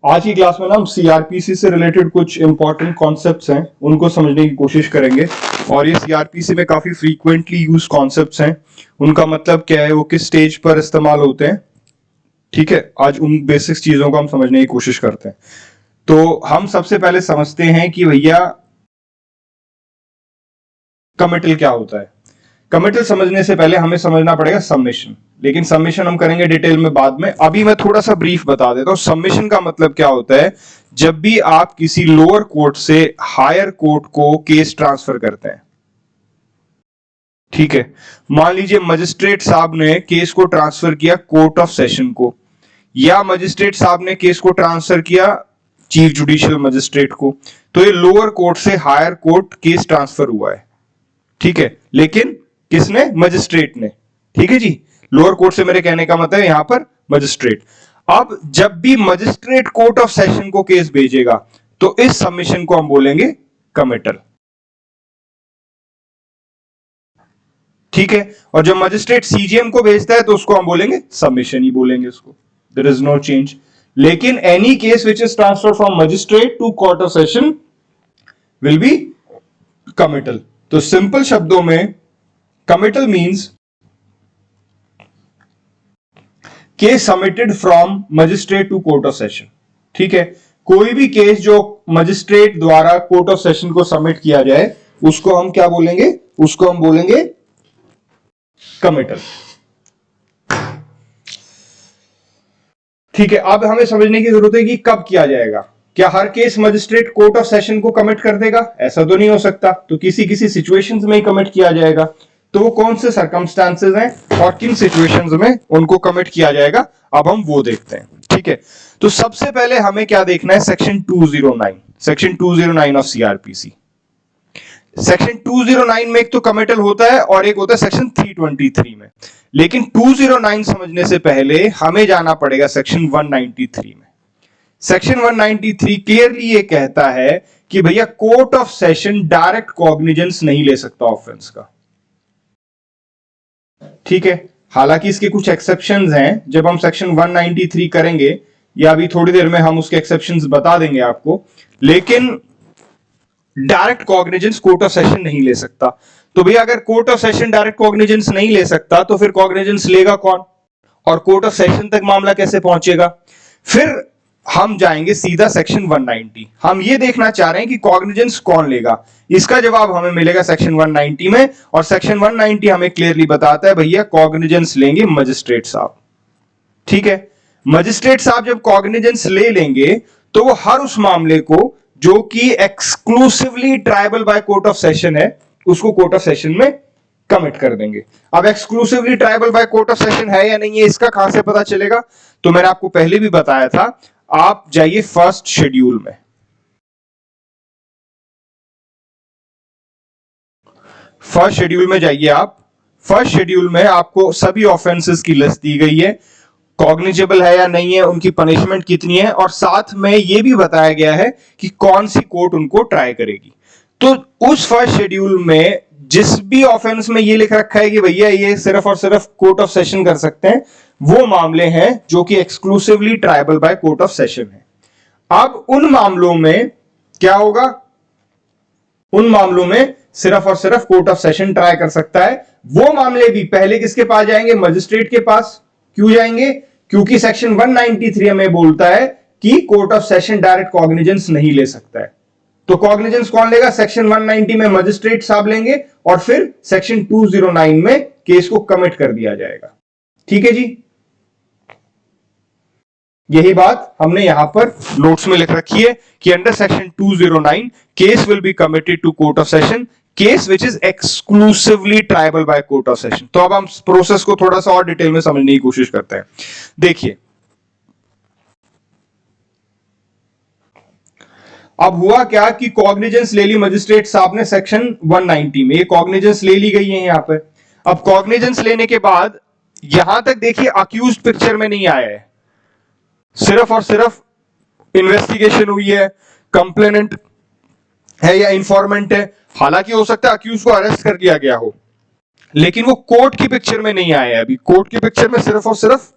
आज की क्लास में ना हम सीआरपीसी से रिलेटेड कुछ इंपॉर्टेंट कॉन्सेप्ट्स हैं उनको समझने की कोशिश करेंगे। और ये सीआरपीसी में काफी फ्रीक्वेंटली यूज कॉन्सेप्ट्स हैं, उनका मतलब क्या है, वो किस स्टेज पर इस्तेमाल होते हैं। ठीक है, आज उन बेसिक्स चीजों को हम समझने की कोशिश करते हैं। तो हम सबसे पहले समझते हैं कि भैया कमिटल क्या होता है। कमिटल समझने से पहले हमें समझना पड़ेगा सबमिशन, लेकिन सबमिशन हम करेंगे डिटेल में बाद में। अभी मैं थोड़ा सा ब्रीफ बता देता हूं। सबमिशन का मतलब क्या होता है, जब भी आप किसी लोअर कोर्ट से हायर कोर्ट को केस ट्रांसफर करते हैं। ठीक है, मान लीजिए मजिस्ट्रेट साहब ने केस को ट्रांसफर किया कोर्ट ऑफ सेशन को, या मजिस्ट्रेट साहब ने केस को ट्रांसफर किया चीफ जुडिशियल मजिस्ट्रेट को, तो ये लोअर कोर्ट से हायर कोर्ट केस ट्रांसफर हुआ है। ठीक है, लेकिन किसने? मजिस्ट्रेट ने। ठीक है जी, लोअर कोर्ट से मेरे कहने का मतलब यहां पर मजिस्ट्रेट। अब जब भी मजिस्ट्रेट कोर्ट ऑफ सेशन को केस भेजेगा तो इस सबमिशन को हम बोलेंगे कमिटल। ठीक है, और जब मजिस्ट्रेट सीजीएम को भेजता है तो उसको हम बोलेंगे सबमिशन ही बोलेंगे उसको। There is no change. लेकिन any case which is transfer from magistrate to court of session will be committal. तो सिंपल शब्दों में committal means case submitted from magistrate to court of session. ठीक है, कोई भी केस जो मजिस्ट्रेट द्वारा कोर्ट ऑफ सेशन को सबमिट किया जाए उसको हम क्या बोलेंगे? उसको हम बोलेंगे कमिटल। ठीक है, अब हमें समझने की जरूरत है कि कब किया जाएगा। क्या हर case magistrate court of session को कमिट कर देगा? ऐसा तो नहीं हो सकता। तो किसी किसी सिचुएशंस में ही कमिट किया जाएगा। तो वो कौन से सर्कमस्टांसेस हैं और किन सिचुएशंस में उनको कमिट किया जाएगा, अब हम वो देखते हैं। ठीक है, तो सबसे पहले हमें क्या देखना है? Section 209, section 209 of CrPC. Section 209 में एक तो कमिटल होता है और एक होता है सेक्शन 323 में। लेकिन 209 समझने से पहले हमें जाना पड़ेगा सेक्शन 193 में। सेक्शन 193 क्लियरली ये कहता है कि भैया court of session direct cognizance नहीं ले सकता ऑफेंस का। ठीक है, हालांकि इसके कुछ एक्सेप्शंस हैं, जब हम सेक्शन 193 करेंगे या अभी थोड़ी देर में हम उसके एक्सेप्शंस बता देंगे आपको, लेकिन direct cognizance court of session नहीं ले सकता। तो भैया अगर court of session direct cognizance नहीं ले सकता तो फिर कॉग्निजेंस लेगा कौन, और कोर्ट ऑफ सेशन तक मामला कैसे पहुंचेगा? फिर हम जाएंगे सीधा सेक्शन 190। हम ये देखना चाह रहे हैं कि कॉग्निजेंस कौन लेगा। इसका जवाब हमें मिलेगा सेक्शन 190 में, और सेक्शन 190 हमें क्लियरली बताता है भैया कॉग्निजेंस लेंगे मजिस्ट्रेट साहब। ठीक है, मजिस्ट्रेट साहब जब कॉग्निजेंस ले लेंगे तो वो हर उस मामले को जो कि exclusively triable by court of session है उसको कोर्ट ऑफ सेशन में कमिट कर देंगे। अब exclusively triable by court of session है या नहीं है, इसका कहां से पता चलेगा? तो मैंने आपको पहले भी बताया था, आप जाइए फर्स्ट शेड्यूल में। फर्स्ट शेड्यूल में जाइए आप। फर्स्ट शेड्यूल में आपको सभी ऑफेंसेस की लिस्ट दी गई है, कॉग्निजेबल है या नहीं है, उनकी पनिशमेंट कितनी है, और साथ में यह भी बताया गया है कि कौन सी कोर्ट उनको ट्राई करेगी। तो उस फर्स्ट शेड्यूल में जिस भी ऑफेंस में ये लिख रखा है कि भैया ये सिर्फ और सिर्फ कोर्ट ऑफ सेशन कर सकते हैं, वो मामले हैं जो कि exclusively triable by court of session है। अब उन मामलों में क्या होगा? उन मामलों में सिर्फ और सिर्फ कोर्ट ऑफ सेशन ट्राई कर सकता है। वो मामले भी पहले किसके पास जाएंगे? मजिस्ट्रेट के पास। क्यों जाएंगे? क्योंकि सेक्शन 193 हमें बोलता है कि court of session direct cognizance नहीं ले सकता है। तो कॉग्निजेंस कौन लेगा? सेक्शन 190 में मजिस्ट्रेट साहब लेंगे, और फिर सेक्शन 209 में केस को कमिट कर दिया जाएगा। ठीक है जी, यही बात हमने यहां पर नोट्स में लिख रखी है कि under section 209 case will be committed to court of session, case which is exclusively triable by court of session. तो अब हम प्रोसेस को थोड़ा सा और डिटेल में समझने की कोशिश करते हैं। देखिए, अब हुआ क्या कि कॉग्निजेंस ले ली मजिस्ट्रेट साहब ने सेक्शन 190 में, ये कॉग्निजेंस ले ली गई है यहां पर। अब कॉग्निजेंस लेने के बाद यहां तक देखिए अक्यूज पिक्चर में नहीं आया है, सिर्फ और सिर्फ इन्वेस्टिगेशन हुई है, कंप्लेनेंट है या इंफॉर्मेंट है। हालांकि हो सकता है अक्यूज को अरेस्ट कर लिया गया हो, लेकिन वो कोर्ट की पिक्चर में नहीं आया है। अभी कोर्ट की पिक्चर में सिर्फ और सिर्फ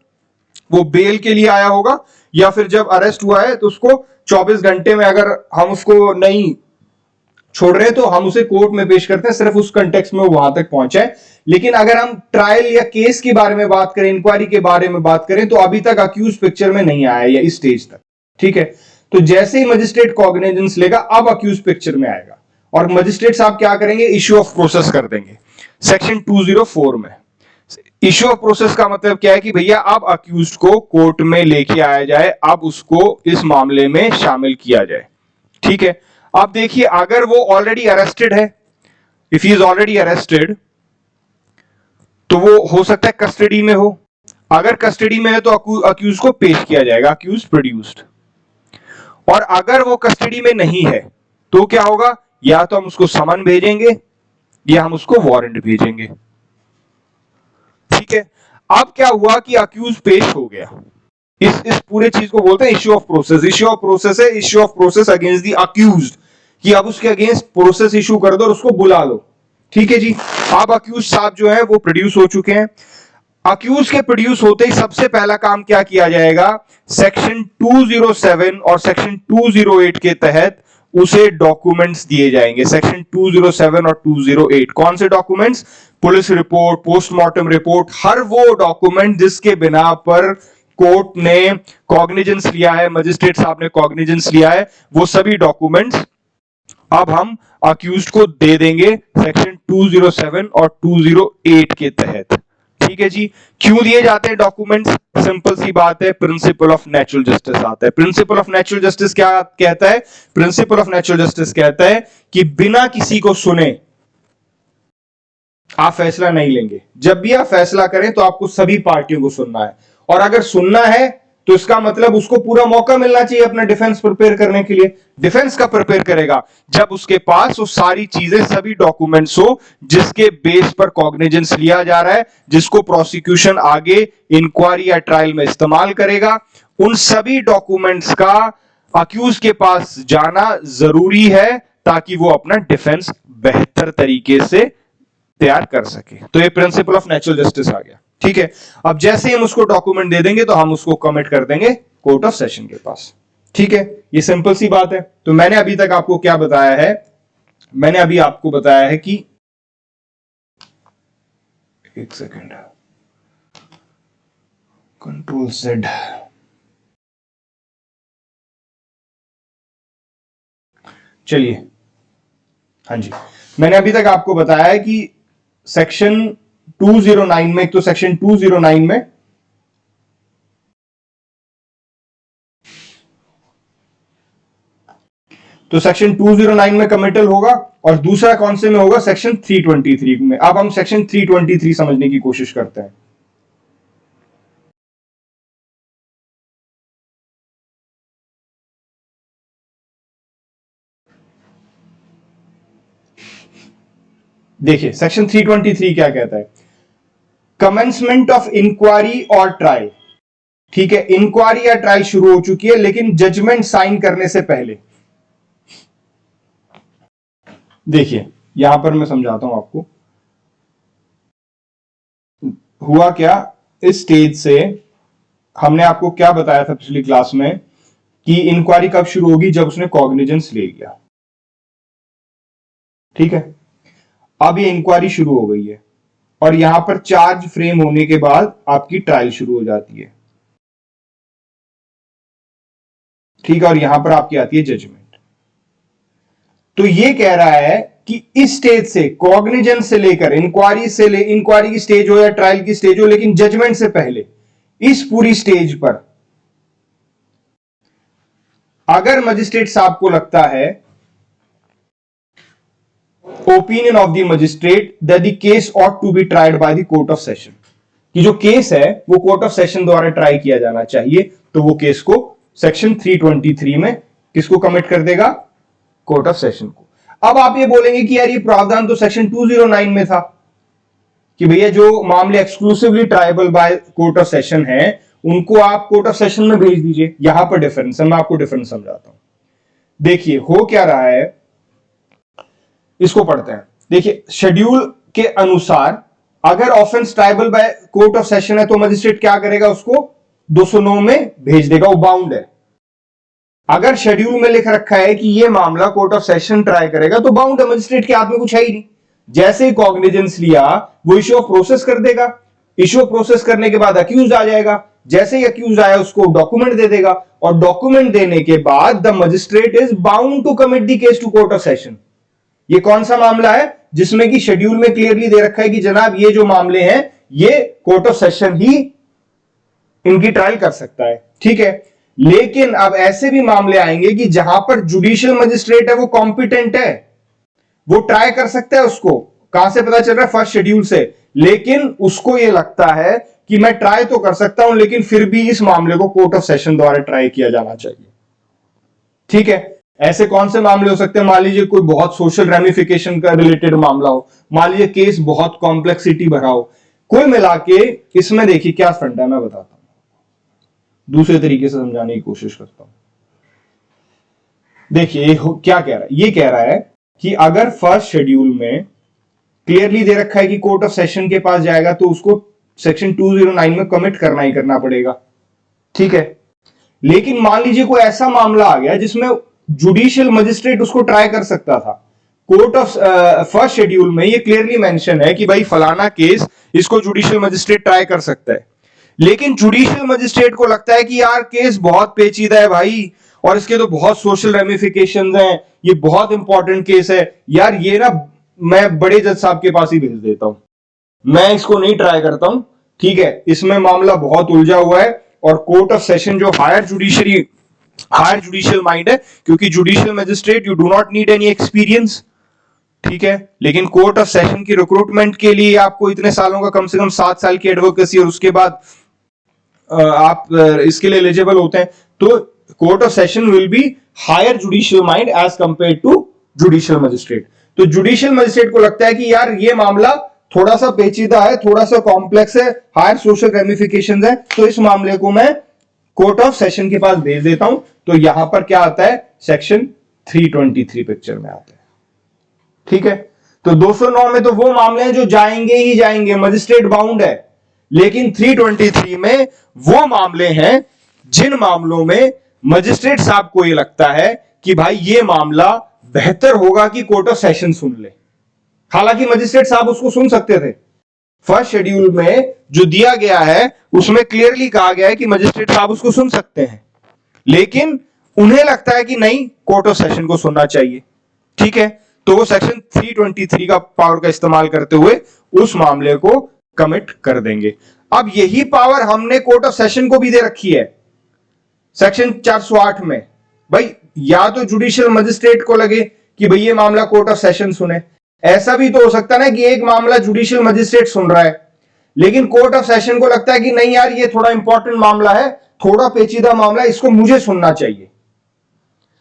वो बेल के लिए आया होगा या फिर जब अरेस्ट हुआ है तो उसको 24 घंटे में अगर हम उसको नहीं छोड़ रहे हैं तो हम उसे कोर्ट में पेश करते हैं, सिर्फ उस कंटेक्स्ट में वो वहां तक पहुंचा है। लेकिन अगर हम ट्रायल या केस के बारे में बात करें, इंक्वायरी के बारे में बात करें, तो अभी तक अक्यूज पिक्चर में नहीं आया या इस स्टेज तक। ठीक है, तो जैसे ही मजिस्ट्रेट कॉग्निजेंस लेगा अब अक्यूज पिक्चर में आएगा और मजिस्ट्रेट साहब क्या करेंगे, इश्यू ऑफ प्रोसेस कर देंगे सेक्शन 204 में। इश्यू ऑफ प्रोसेस का मतलब क्या है कि भैया अब अक्यूज को कोर्ट में लेके आया जाए, अब उसको इस मामले में शामिल किया जाए। ठीक है, अब देखिए अगर वो ऑलरेडी अरेस्टेड है, if he is already arrested, तो वो हो सकता है कस्टडी में हो। अगर कस्टडी में है तो अक्यूज को पेश किया जाएगा, अक्यूज प्रोड्यूस्ड। और अगर वो कस्टडी में नहीं है तो क्या होगा, या तो हम उसको समन भेजेंगे या हम उसको वारंट भेजेंगे। ठीक है, अब क्या हुआ कि अक्यूज पेश हो गया, इस पूरे चीज को बोलते हैं issue of process. Issue of process है issue of process against the accused, कि अब उसके अगेंस्ट प्रोसेस इशू कर दो और उसको बुला लो। ठीक है जी, अब अक्यूज साहब जो है वो प्रोड्यूस हो चुके हैं। अक्यूज के प्रोड्यूस होते ही सबसे पहला काम क्या किया जाएगा, सेक्शन 207 और सेक्शन 208 के तहत उसे डॉक्यूमेंट्स दिए जाएंगे। सेक्शन 207 और 208 कौन से documents, police report, postmortem report, हर वो डॉक्यूमेंट जिसके बिना पर कोर्ट ने कॉग्निजेंस लिया है, मजिस्ट्रेट साहब ने कॉग्निजेंस लिया है, वो सभी डॉक्यूमेंट्स अब हम अक्यूज्ड को दे देंगे सेक्शन 207 और 208 के तहत। ठीक है जी, क्यों दिए जाते हैं डॉक्यूमेंट्स, सिंपल सी बात है, प्रिंसिपल ऑफ नेचुरल जस्टिस आता है। प्रिंसिपल ऑफ नेचुरल जस्टिस क्या कहता है, प्रिंसिपल ऑफ नेचुरल जस्टिस कहता है कि बिना किसी को सुने आप फैसला नहीं लेंगे। जब भी आप फैसला करें तो आपको सभी पार्टियों को सुनना है, और अगर सुनना है तो इसका मतलब उसको पूरा मौका मिलना चाहिए अपना डिफेंस प्रिपेयर करने के लिए। डिफेंस का प्रिपेयर करेगा जब उसके पास वो सारी चीजें, सभी डॉक्यूमेंट्स हो जिसके बेस पर कॉग्निजेंस लिया जा रहा है, जिसको प्रोसिक्यूशन आगे इंक्वायरी या ट्रायल में इस्तेमाल करेगा। उन सभी डॉक्यूमेंट्स का अक्यूज के पास जाना जरूरी है ताकि वो अपना डिफेंस बेहतर तरीके से तैयार कर सके। तो ये प्रिंसिपल ऑफ नेचुरल जस्टिस आ गया। ठीक है, अब जैसे ही हम उसको डॉक्यूमेंट दे देंगे तो हम उसको कमिट कर देंगे कोर्ट ऑफ सेशन के पास। ठीक है, ये सिंपल सी बात है। तो मैंने अभी तक आपको क्या बताया है, मैंने अभी आपको बताया है कि एक सेकेंड, कंट्रोल Z, चलिए, हाँ जी, मैंने अभी तक आपको बताया है कि सेक्शन 209 में, एक तो सेक्शन 209 में तो सेक्शन 209 में कमिटल होगा, और दूसरा कौन से में होगा, सेक्शन 323 में। अब हम सेक्शन 323 समझने की कोशिश करते हैं। देखिए सेक्शन 323 क्या कहता है, कमेंसमेंट ऑफ इंक्वायरी और ट्रायल। ठीक है, इंक्वायरी या ट्रायल शुरू हो चुकी है लेकिन जजमेंट साइन करने से पहले, देखिए यहां पर मैं समझाता हूं आपको हुआ क्या। इस स्टेज से हमने आपको क्या बताया था पिछली क्लास में कि इंक्वायरी कब शुरू होगी, जब उसने कॉग्निजेंस ले लिया। ठीक है, अब ये इंक्वायरी शुरू हो गई है और यहां पर चार्ज फ्रेम होने के बाद आपकी ट्रायल शुरू हो जाती है। ठीक है, और यहां पर आपकी आती है जजमेंट। तो ये कह रहा है कि इस स्टेज से, कॉग्निजेंस से लेकर इंक्वायरी की स्टेज हो या ट्रायल की स्टेज हो, लेकिन जजमेंट से पहले इस पूरी स्टेज पर अगर मजिस्ट्रेट साहब को लगता है, opinion of the magistrate that the case ought to be tried by the court of session, कि जो केस है वो कोर्ट ऑफ सेशन द्वारा ट्राई किया जाना चाहिए, तो वो केस को सेक्शन 323 में किसको कमिट कर देगा, कोर्ट ऑफ सेशन को। अब आप ये बोलेंगे कि यार ये प्रावधान तो सेक्शन 209 में था कि भैया जो मामले exclusively tribal bye court of session है उनको आप कोर्ट ऑफ सेशन में भेज दीजिए। यहां पर डिफरेंस है, मैं आपको डिफरेंस समझाता हूं। देखिए हो क्या रहा है, इसको पढ़ते हैं। देखिए शेड्यूल के अनुसार अगर offence tribal bye court of session है तो मजिस्ट्रेट क्या करेगा, उसको 209 में भेज देगा, वो बाउंड है। अगर शेड्यूल में लिख रखा है कि ये मामला कोर्ट ऑफ सेशन ट्राई करेगा तो बाउंड है, मजिस्ट्रेट के हाथ में कुछ है ही नहीं। जैसे ही कॉग्निजेंस लिया वो इश्यू ऑफ प्रोसेस कर देगा, इश्यू ऑफ प्रोसेस करने के बाद अक्यूज आ जाएगा, जैसे ही अक्यूज आया उसको डॉक्यूमेंट दे देगा, और डॉक्यूमेंट देने के बाद the magistrate is bound to commit the case to court of session. ये कौन सा मामला है जिसमें कि शेड्यूल में क्लियरली दे रखा है कि जनाब ये जो मामले हैं ये कोर्ट ऑफ सेशन ही इनकी ट्रायल कर सकता है, ठीक है। लेकिन अब ऐसे भी मामले आएंगे कि जहां पर जुडिशियल मजिस्ट्रेट है वो कॉम्पिटेंट है, वो ट्राई कर सकता है उसको, कहां से पता चल रहा है, फर्स्ट शेड्यूल से। लेकिन उसको ये लगता है कि मैं ट्राई तो कर सकता हूं लेकिन फिर भी इस मामले को कोर्ट ऑफ सेशन द्वारा ट्राई किया जाना चाहिए, ठीक है। ऐसे कौन से मामले हो सकते हैं, मान लीजिए कोई बहुत सोशल रेमिफिकेशन का रिलेटेड मामला हो, मान लीजिए केस बहुत कॉम्प्लेक्सिटी भरा हो, कोई मिला के इसमें देखिए क्या फंडा है, मैं बताता हूं, दूसरे तरीके से समझाने की कोशिश करता हूं। देखिए क्या कह रहा है, ये कह रहा है कि अगर फर्स्ट शेड्यूल में क्लियरली दे रखा है कि कोर्ट ऑफ सेशन के पास जाएगा तो उसको सेक्शन 209 में कमिट करना ही करना पड़ेगा, ठीक है। लेकिन मान लीजिए कोई ऐसा मामला आ गया जिसमें जुडिशियल मजिस्ट्रेट उसको ट्राई कर सकता था, कोर्ट ऑफ फर्स्ट शेड्यूल में ये क्लियरली मेंशन है कि भाई फलाना केस इसको जुडिशियल मजिस्ट्रेट ट्राई कर सकता है, लेकिन जुडिशियल मजिस्ट्रेट को लगता है कि यार केस बहुत पेचीदा है भाई और इसके तो बहुत सोशल रेमिफिकेशंस हैं, ये बहुत इंपॉर्टेंट केस है यार, ये ना मैं बड़े जज साहब के पास ही भेज देता हूं, मैं इसको नहीं ट्राई करता हूं, ठीक है, इसमें मामला बहुत उलझा हुआ है। और कोर्ट ऑफ सेशन जो हायर जुडिशियल माइंड है, क्योंकि judicial magistrate you do not need any experience, ठीक है, लेकिन कोर्ट ऑफ सेशन की रिक्रूटमेंट के लिए आपको इतने सालों का कम से कम 7 साल की एडवोकेसी और उसके बाद आप इसके लिए एलिजिबल होते हैं, तो court of session will be higher judicial mind as compare to judicial magistrate. तो जुडिशियल मजिस्ट्रेट को लगता है कि यार ये मामला थोड़ा सा पेचीदा है, थोड़ा सा कॉम्प्लेक्स है, हायर सोशल रेमिफिकेशंस है, तो इस मामले को मैं कोर्ट ऑफ सेशन के पास भेज देता हूं। तो यहां पर क्या आता है, सेक्शन 323 पिक्चर में आता है, ठीक है। तो 209 में तो वो मामले हैं जो जाएंगे ही जाएंगे, मजिस्ट्रेट बाउंड है, लेकिन 323 में वो मामले हैं जिन मामलों में मजिस्ट्रेट साहब को ये लगता है कि भाई ये मामला बेहतर होगा कि कोर्ट ऑफ सेशन सुन ले। हालांकि मजिस्ट्रेट साहब उसको सुन सकते थे, फर्स्ट शेड्यूल में जो दिया गया है उसमें क्लियरली कहा गया है कि मजिस्ट्रेट साहब उसको सुन सकते हैं, लेकिन उन्हें लगता है कि नहीं कोर्ट ऑफ सेशन को सुनना चाहिए, ठीक है। तो वो सेक्शन 323 का पावर का इस्तेमाल करते हुए उस मामले को कमिट कर देंगे। अब यही पावर हमने कोर्ट ऑफ सेशन को भी दे रखी है सेक्शन 408 में। भाई या तो जुडिशियल मजिस्ट्रेट को लगे कि भाई ये मामला कोर्ट ऑफ सेशन सुने, ऐसा भी तो हो सकता है ना कि एक मामला जुडिशियल मजिस्ट्रेट सुन रहा है लेकिन कोर्ट ऑफ सेशन को लगता है कि नहीं यार ये थोड़ा इंपॉर्टेंट मामला है, थोड़ा पेचीदा मामला है, इसको मुझे सुनना चाहिए।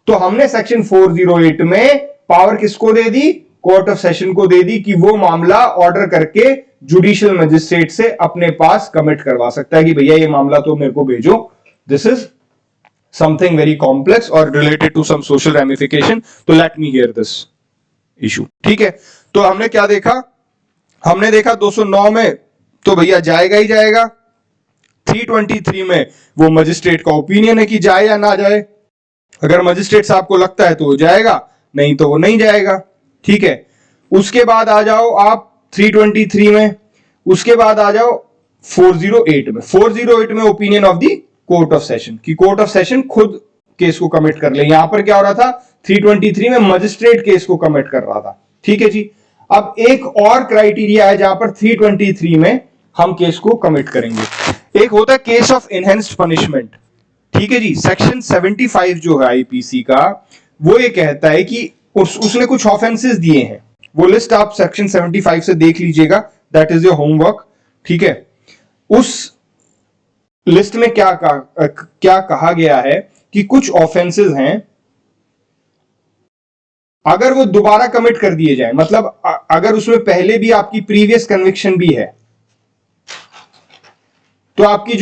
तो हमने सेक्शन 408 में पावर किसको दे दी, कोर्ट ऑफ सेशन को दे दी कि वो मामला ऑर्डर करके जुडिशियल मजिस्ट्रेट से अपने पास कमिट करवा सकता है कि भैया ये मामला तो मेरे को भेजो, this is something very complex और related to some social ramification, तो let me hear this issue, ठीक है। तो हमने क्या देखा, हमने देखा 209 में तो भैया जाएगा ही जाएगा, 323 में वो मजिस्ट्रेट का ओपिनियन है कि जाए या ना जाए, अगर मजिस्ट्रेट साहब को लगता है तो वो जाएगा, नहीं तो वो नहीं जाएगा, ठीक है। उसके बाद आ जाओ आप 323 में, उसके बाद आ जाओ 408 में। 408 में opinion of the court of session कि कोर्ट ऑफ सेशन खुद केस को कमिट कर ले। यहां पर क्या हो रहा था, 323 में मजिस्ट्रेट केस को कमिट कर रहा था, ठीक है जी। अब एक और क्राइटेरिया है जहां पर 323 में हम केस को कमिट करेंगे, एक होता है केस ऑफ इनहेंस्ड पनिशमेंट, ठीक है जी। सेक्शन 75 जो है आईपीसी का, वो ये कहता है कि उसने कुछ ऑफेंसेस दिए हैं, वो लिस्ट आप सेक्शन 75 से देख लीजिएगा, दैट इज योर होमवर्क, ठीक है। उस लिस्ट में क्या कहा गया है कि कुछ ऑफेंसेस हैं अगर वो दोबारा कमिट कर दिए जाए, मतलब अगर उसमें पहले भी आपकी प्रीवियस कन्विक्शन भी है तो आपकी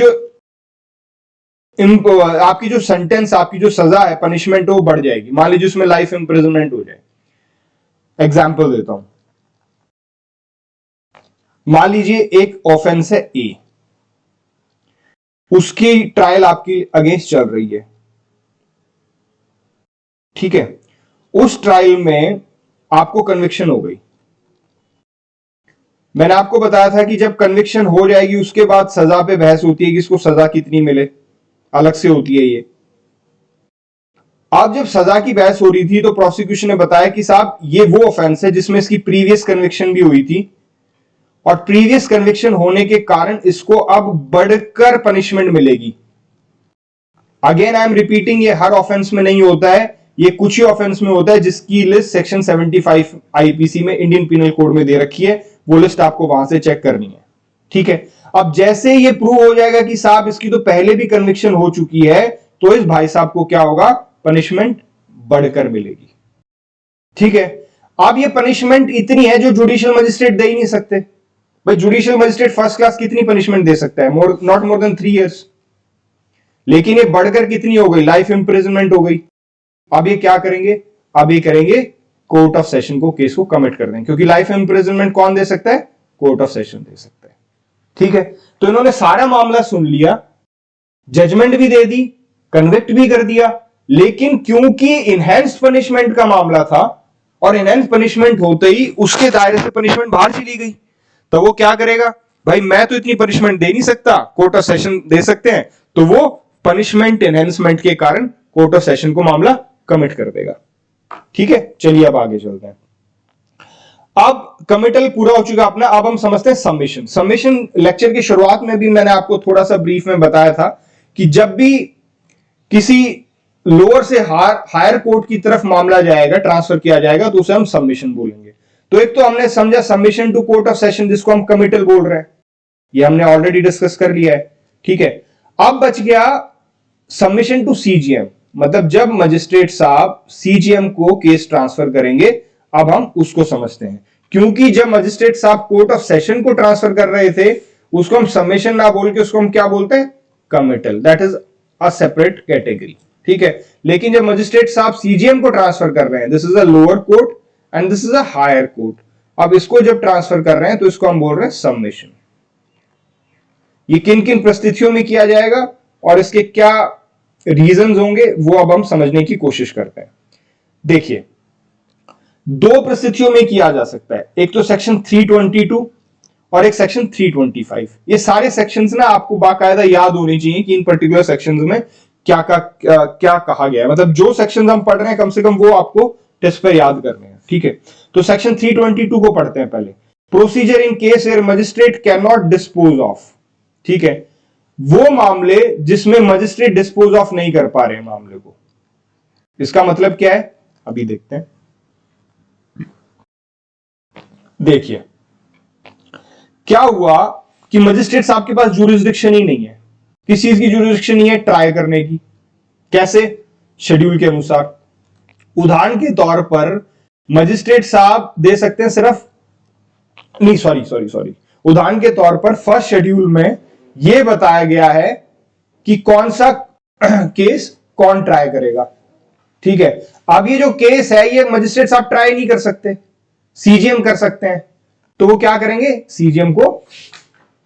जो सेंटेंस, आपकी जो सजा है, पनिशमेंट वो बढ़ जाएगी। मान लीजिए उसमें लाइफ इंप्रिजनमेंट हो जाए, एग्जाम्पल देता हूं, मान लीजिए एक ऑफेंस है ए, उसकी ट्रायल आपकी अगेंस्ट चल रही है, ठीक है, उस ट्रायल में आपको कन्विक्शन हो गई। मैंने आपको बताया था कि जब कन्विक्शन हो जाएगी उसके बाद सजा पे बहस होती है कि इसको सजा कितनी मिले, अलग से होती है ये। अब जब सजा की बहस हो रही थी तो प्रोसिक्यूशन ने बताया कि साहब ये वो ऑफेंस है जिसमें इसकी प्रीवियस कन्विक्शन भी हुई थी और प्रीवियस कन्विक्शन होने के कारण इसको अब बढ़कर पनिशमेंट मिलेगी। अगेन आई एम रिपीटिंग, ये हर ऑफेंस में नहीं होता है, ये कुछ ही ऑफेंस में होता है जिसकी लिस्ट सेक्शन 75 आईपीसी में, इंडियन पिनल कोड में दे रखी है, वो लिस्ट आपको वहां से चेक करनी है, ठीक है। अब जैसे ये प्रूव हो जाएगा कि साहब इसकी तो पहले भी कन्विक्शन हो चुकी है, तो इस भाई साहब को क्या होगा, पनिशमेंट बढ़कर मिलेगी, ठीक है। अब ये पनिशमेंट इतनी है जो जुडिशियल मजिस्ट्रेट दे ही नहीं सकते। भाई जुडिशियल मजिस्ट्रेट फर्स्ट क्लास कितनी पनिशमेंट दे सकता है, नॉट मोर देन 3 years, लेकिन ये बढ़कर कितनी हो गई, लाइफ इंप्रिजनमेंट हो गई। अब ये क्या करेंगे, अब ये करेंगे कोर्ट ऑफ सेशन को केस को कमिट कर देंगे, क्योंकि लाइफ इंप्रिजनमेंट कौन दे सकता है, कोर्ट ऑफ सेशन दे सकता है, ठीक है। तो इन्होंने सारा मामला सुन लिया, जजमेंट भी दे दी, कन्विक्ट भी कर दिया, लेकिन क्योंकि इनहेंस्ड पनिशमेंट का मामला था और इनहेंस पनिशमेंट होते ही उसके दायरे से पनिशमेंट बाहर चली गई, तो वो क्या करेगा, भाई मैं तो इतनी पनिशमेंट दे नहीं सकता, कोर्ट ऑफ सेशन दे सकते हैं, तो वो पनिशमेंट एनहेंसमेंट के कारण कोर्ट ऑफ सेशन को मामला कमिट कर देगा, ठीक है। चलिए अब आगे चलते हैं। अब कमिटल पूरा हो चुका अपना, अब हम समझते हैं सबमिशन। सबमिशन लेक्चर की शुरुआत में भी मैंने आपको थोड़ा सा ब्रीफ में बताया था कि जब भी किसी लोअर से हायर कोर्ट की तरफ मामला जाएगा, ट्रांसफर किया जाएगा, तो उसे हम सबमिशन बोलेंगे। तो एक तो हमने समझा submission to court of session, जिसको हम कमिटल बोल रहे हैं, ये हमने ऑलरेडी डिस्कस कर लिया है, ठीक है। अब बच गया सबमिशन टू सीजीएम, मतलब जब मजिस्ट्रेट साहब सीजीएम को केस ट्रांसफर करेंगे, अब हम उसको समझते हैं। क्योंकि जब मजिस्ट्रेट साहब कोर्ट ऑफ सेशन को ट्रांसफर कर रहे थे, उसको हम सबमिशन ना बोल के उसको हम क्या बोलते हैं, committal, that is a separate category, ठीक है। लेकिन जब मजिस्ट्रेट साहब सीजीएम को ट्रांसफर कर रहे हैं, this is a lower court and this is a higher court, अब इसको जब ट्रांसफर कर रहे हैं तो इसको हम बोल रहे हैं सबमिशन। ये किन किन परिस्थितियों में किया जाएगा और इसके क्या रीजंस होंगे वो अब हम समझने की कोशिश करते हैं। देखिए, दो परिस्थितियों में किया जा सकता है, एक तो सेक्शन 322 और एक सेक्शन 325। ये सारे सेक्शंस ना आपको बाकायदा याद होने चाहिए कि इन पर्टिकुलर सेक्शंस में क्या कहा गया है, मतलब जो सेक्शंस हम पढ़ रहे हैं कम से कम वो आपको टेस्ट पर याद करने हैं, ठीक है। तो सेक्शन 322 को पढ़ते हैं पहले। Procedure in case where magistrate can not dispose of, ठीक है, वो मामले जिसमें मजिस्ट्रेट डिस्पोज ऑफ नहीं कर पा रहे हैं मामले को। इसका मतलब क्या है, अभी देखते हैं। देखिए क्या हुआ कि मजिस्ट्रेट साहब के पास ज्यूरिसडिक्शन ही नहीं है, किस चीज की ज्यूरिसडिक्शन नहीं है, ट्राई करने की। कैसे, शेड्यूल के अनुसार। उदाहरण के तौर पर मजिस्ट्रेट साहब दे सकते हैं सिर्फ, नहीं सॉरी, उदाहरण के तौर पर फर्स्ट शेड्यूल में यह बताया गया है कि कौन सा केस कौन ट्राई करेगा, ठीक है। अब ये जो केस है ये मजिस्ट्रेट साहब ट्राई नहीं कर सकते, सीजीएम कर सकते हैं, तो वो क्या करेंगे, सीजीएम को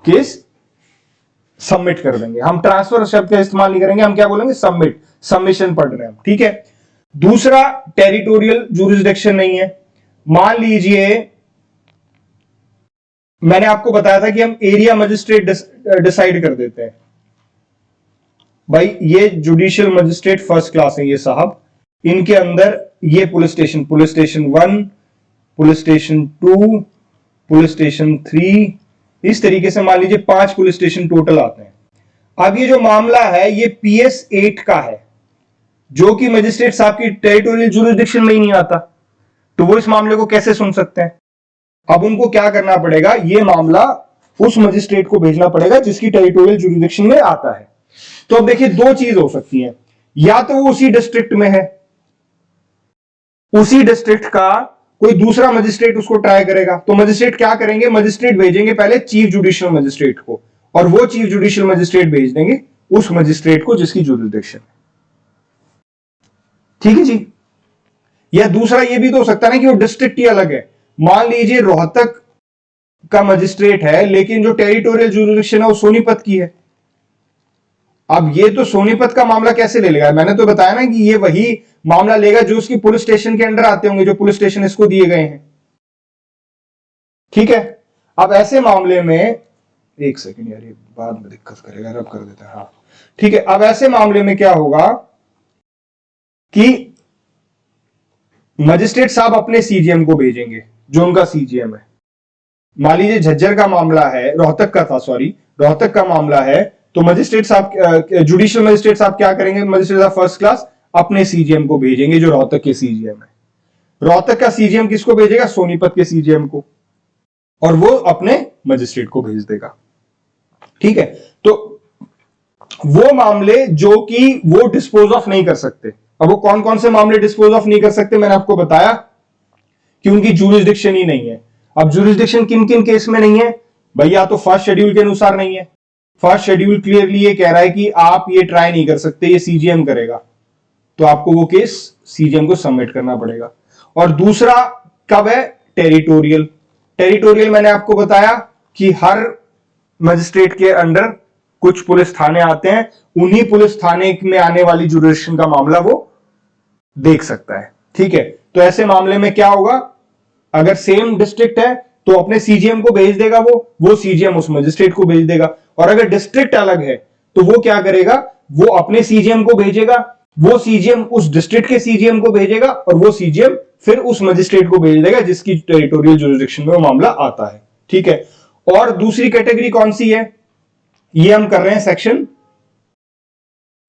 केस सबमिट कर देंगे। हम ट्रांसफर शब्द का इस्तेमाल नहीं करेंगे, हम क्या बोलेंगे, सबमिट, सबमिशन पढ़ रहे हैं, ठीक है। दूसरा, टेरिटोरियल ज्यूरिसडिक्शन नहीं है। मान लीजिए मैंने आपको बताया था कि हम एरिया मजिस्ट्रेट डिसाइड कर देते हैं, भाई ये जुडिशियल मजिस्ट्रेट फर्स्ट क्लास है ये साहब, इनके अंदर ये police station 1, police station 2, police station 3, इस तरीके से मान लीजिए 5 पुलिस स्टेशन टोटल आते हैं। अब ये जो मामला है ये PS 8 का है, जो कि मजिस्ट्रेट साहब की टेरिटोरियल ज्यूरिसडिक्शन में ही नहीं आता, तो वो इस मामले को कैसे सुन सकते हैं। अब उनको क्या करना पड़ेगा, ये मामला उस मजिस्ट्रेट को भेजना पड़ेगा जिसकी टेरिटोरियल ज्यूरिसडिक्शन में आता है। तो अब देखिए दो चीज हो सकती है, या तो वो उसी डिस्ट्रिक्ट में है, उसी डिस्ट्रिक्ट का कोई दूसरा मजिस्ट्रेट उसको ट्राई करेगा, तो मजिस्ट्रेट क्या करेंगे, मजिस्ट्रेट भेजेंगे पहले चीफ जुडिशियल मजिस्ट्रेट को, और वो चीफ जुडिशियल मजिस्ट्रेट भेज देंगे उस मजिस्ट्रेट को जिसकी ज्यूरिसडिक्शन है, ठीक है जी। या दूसरा ये भी तो हो सकता है ना कि वो डिस्ट्रिक्ट ही अलग है, मान लीजिए रोहतक का मजिस्ट्रेट है लेकिन जो टेरिटोरियल ज्यूरिसडिक्शन है वो सोनीपत की है, अब ये तो सोनीपत का मामला कैसे ले लेगा? मैंने तो बताया ना कि ये वही मामला लेगा जो उसकी पुलिस स्टेशन के अंडर आते होंगे, जो पुलिस स्टेशन इसको दिए गए हैं। ठीक है, अब ऐसे मामले में, एक सेकंड यार, ये बाद में दिक्कत करेगा, रब कर देते हैं। हाँ ठीक है, अब ऐसे मामले में क्या होगा कि मजिस्ट्रेट साहब अपने सीजीएम को भेजेंगे, जो उनका सीजीएम है। मान लीजिए झज्जर का मामला है, रोहतक का था, सॉरी, रोहतक का मामला है, तो मजिस्ट्रेट साहब, जुडिशियल मजिस्ट्रेट साहब क्या करेंगे? मजिस्ट्रेट साहब फर्स्ट क्लास अपने सीजीएम को भेजेंगे, जो रोहतक के सीजीएम है। रोहतक का सीजीएम किसको भेजेगा? सोनीपत के सीजीएम को, और वो अपने मजिस्ट्रेट को भेज देगा। ठीक है, तो वो मामले जो कि वो डिस्पोज ऑफ नहीं कर सकते। अब वो कौन कौन से मामले डिस्पोज ऑफ नहीं कर सकते? मैंने आपको बताया कि उनकी जुरिस्डिक्शन ही नहीं है। अब जुरिस्डिक्शन किन किन केस में नहीं है भैया? तो फर्स्ट शेड्यूल के अनुसार नहीं है। फर्स्ट शेड्यूल क्लियरली ये कह रहा है कि आप ये ट्राई नहीं कर सकते, ये सीजीएम करेगा, तो आपको वो केस सीजीएम को सबमिट करना पड़ेगा। और दूसरा कब है? टेरिटोरियल। टेरिटोरियल मैंने आपको बताया कि हर मजिस्ट्रेट के अंडर कुछ पुलिस थाने आते हैं, उन्हीं पुलिस थाने में आने वाली जुरिस्डिक्शन का मामला वो देख सकता है। ठीक है, तो ऐसे मामले में क्या होगा? अगर सेम डिस्ट्रिक्ट है तो अपने सीजीएम को भेज देगा, वो सीजीएम उस मजिस्ट्रेट को भेज देगा। और अगर डिस्ट्रिक्ट अलग है तो वो क्या करेगा? वो अपने सीजीएम को भेजेगा, वो सीजीएम उस डिस्ट्रिक्ट के सीजीएम को भेजेगा, और वो सीजीएम फिर उस मजिस्ट्रेट को भेज देगा जिसकी टेरिटोरियल जुरिस्डिक्शन में वो मामला आता है। ठीक है, और दूसरी कैटेगरी कौन सी है? ये हम कर रहे हैं सेक्शन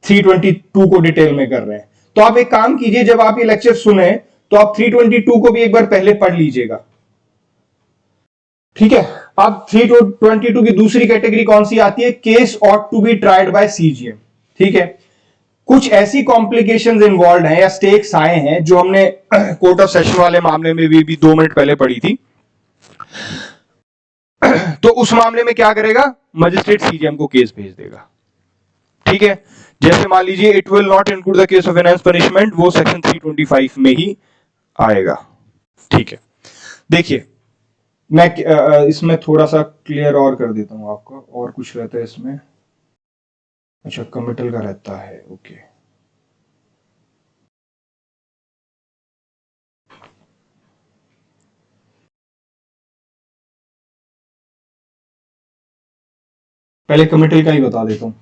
322 को डिटेल में कर रहे हैं। तो आप एक काम कीजिए, जब आप ये लेक्चर सुने तो आप 322 को भी एक बार पहले पढ़ लीजिएगा। ठीक है, अब 322 की दूसरी कैटेगरी कौन सी आती है? Case ought to be tried by CGM. ठीक है, कुछ ऐसी कॉम्प्लिकेशंस इन्वॉल्व हैं या स्टेक्स आए हैं जो हमने कोर्ट ऑफ सेशन वाले मामले में भी 2 मिनट पहले पढ़ी थी। तो उस मामले में क्या करेगा? मजिस्ट्रेट सीजीएम को केस भेज देगा। ठीक है, जैसे मान लीजिए it will not include the case of enhance punishment, वो सेक्शन 325 में ही आएगा। ठीक है, देखिए मैं इसमें थोड़ा सा क्लियर और कर देता हूं आपको, और कुछ रहता है इसमें। अच्छा, कमिटल का रहता है, ओके। पहले कमिटल का ही बता देता हूं।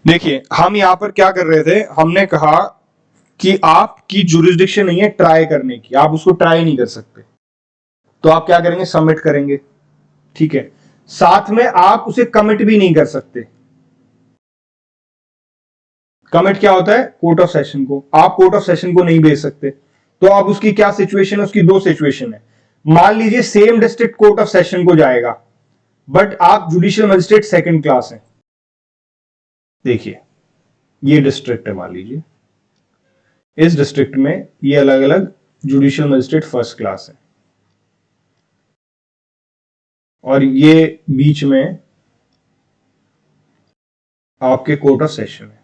देखिए, हम यहां पर क्या कर रहे थे? हमने कहा कि आपकी जुरिस्डिक्शन नहीं है ट्राई करने की, आप उसको ट्राई नहीं कर सकते, तो आप क्या करेंगे? सबमिट करेंगे। ठीक है, साथ में आप उसे कमिट भी नहीं कर सकते। कमिट क्या होता है? कोर्ट ऑफ सेशन को। आप कोर्ट ऑफ सेशन को नहीं भेज सकते। तो अब उसकी क्या सिचुएशन है? उसकी 2 सिचुएशन है। मान लीजिए same district court of session को जाएगा, बट आप जुडिशियल मजिस्ट्रेट सेकंड क्लास हैं। देखिए, ये डिस्ट्रिक्ट है, मान लीजिए इस डिस्ट्रिक्ट में ये अलग अलग जुडिशियल मजिस्ट्रेट फर्स्ट क्लास है, और ये बीच में आपके कोर्ट ऑफ सेशन है।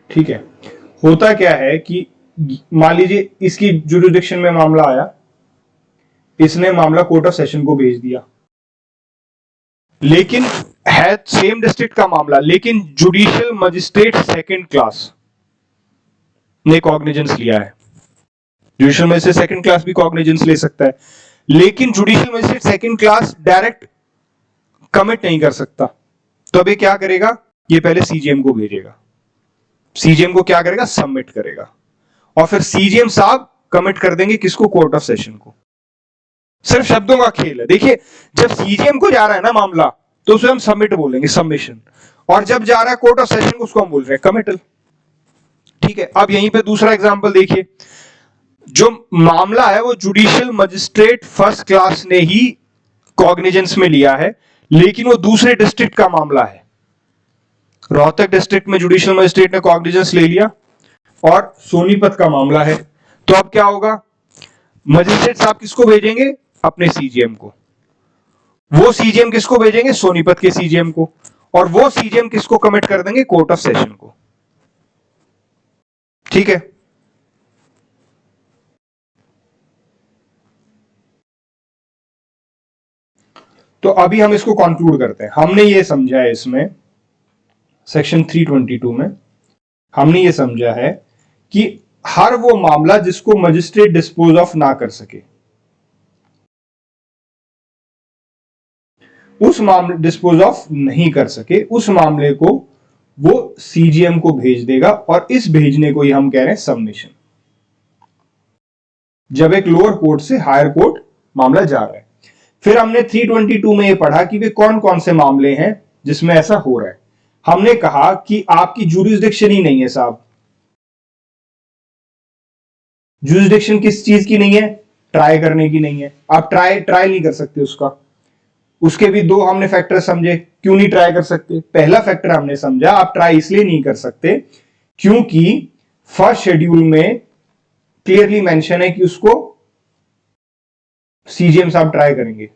ठीक है, होता क्या है कि मान लीजिए इसकी जुरिस्डिक्शन में मामला आया, इसने मामला कोर्ट ऑफ सेशन को भेज दिया, लेकिन है सेम डिस्ट्रिक्ट का मामला, लेकिन जुडिशियल मजिस्ट्रेट सेकंड क्लास ने कॉग्निजेंस लिया है। जुडिशियल मजिस्ट्रेट सेकंड क्लास भी कॉग्निजेंस ले सकता है, लेकिन judicial magistrate second class direct commit नहीं कर सकता। तो अब ये क्या करेगा? ये पहले सीजीएम को भेजेगा, सीजीएम को क्या करेगा? सबमिट करेगा, और फिर सीजीएम साहब कमिट कर देंगे किसको? कोर्ट ऑफ सेशन को। सिर्फ शब्दों का खेल है। देखिए, जब सीजीएम को जा रहा है ना मामला, तो उसे हम सबमिट बोलेंगे, सबमिशन, और जब जा रहा है कोर्ट ऑफ सेशन को, उसको हम बोल रहे हैं कमिटल। ठीक है, अब यहीं पे दूसरा एग्जांपल देखिए, जो मामला है वो जुडिशियल मजिस्ट्रेट फर्स्ट क्लास ने ही कॉग्निजेंस में लिया है, लेकिन वो दूसरे डिस्ट्रिक्ट का मामला है। रोहतक डिस्ट्रिक्ट में जुडिशियल मजिस्ट्रेट ने कॉग्निजेंस ले लिया, और सोनीपत का मामला है। तो अब क्या होगा? मजिस्ट्रेट साहब किसको भेजेंगे? अपने सीजीएम को। वो सीजीएम किसको भेजेंगे? सोनीपत के सीजीएम को, और वो सीजीएम किसको कमिट कर देंगे? कोर्ट ऑफ सेशन को। ठीक है, तो अभी हम इसको कंक्लूड करते हैं। हमने ये समझा है इसमें सेक्शन 322 में हमने ये समझा है कि हर वो मामला जिसको मजिस्ट्रेट डिस्पोज ऑफ ना कर सके, उस मामले डिस्पोज ऑफ नहीं कर सके, उस मामले को वो सीजीएम को भेज देगा, और इस भेजने को ही हम कह रहे हैं सबमिशन। जब एक लोअर कोर्ट से हायर कोर्ट मामला जा रहा है। फिर हमने 322 में ये पढ़ा कि वे कौन कौन से मामले हैं जिसमें ऐसा हो रहा है। हमने कहा कि आपकी जुरिस्डिक्शन ही नहीं है साहब। जुरिस्डिक्शन किस चीज की नहीं है? ट्राई करने की नहीं है। आप ट्रायल नहीं कर सकते उसका। उसके भी दो हमने फैक्टर समझे क्यों नहीं ट्राई कर सकते। पहला फैक्टर हमने समझा आप ट्राई इसलिए नहीं कर सकते क्योंकि फर्स्ट शेड्यूल में क्लियरली मेंशन है कि उसको सीजीएम साहब ट्राई करेंगे,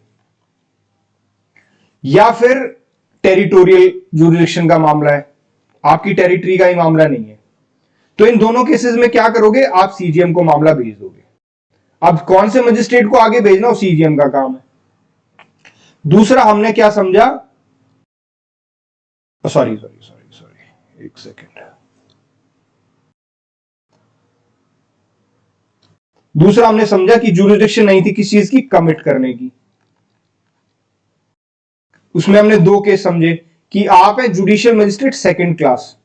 या फिर टेरिटोरियल जुरिडिक्शन का मामला है, आपकी टेरिटरी का ही मामला नहीं है। तो इन दोनों केसेस में क्या करोगे? आप सीजीएम को मामला भेज दोगे। अब कौन से मजिस्ट्रेट को आगे भेजना हो सीजीएम का काम है। दूसरा हमने क्या समझा, सॉरी एक सेकेंड। दूसरा हमने समझा कि जुरिडिक्शन नहीं थी किस चीज की? कमिट करने की। उसमें हमने दो केस समझे कि आप है judicial magistrate second class,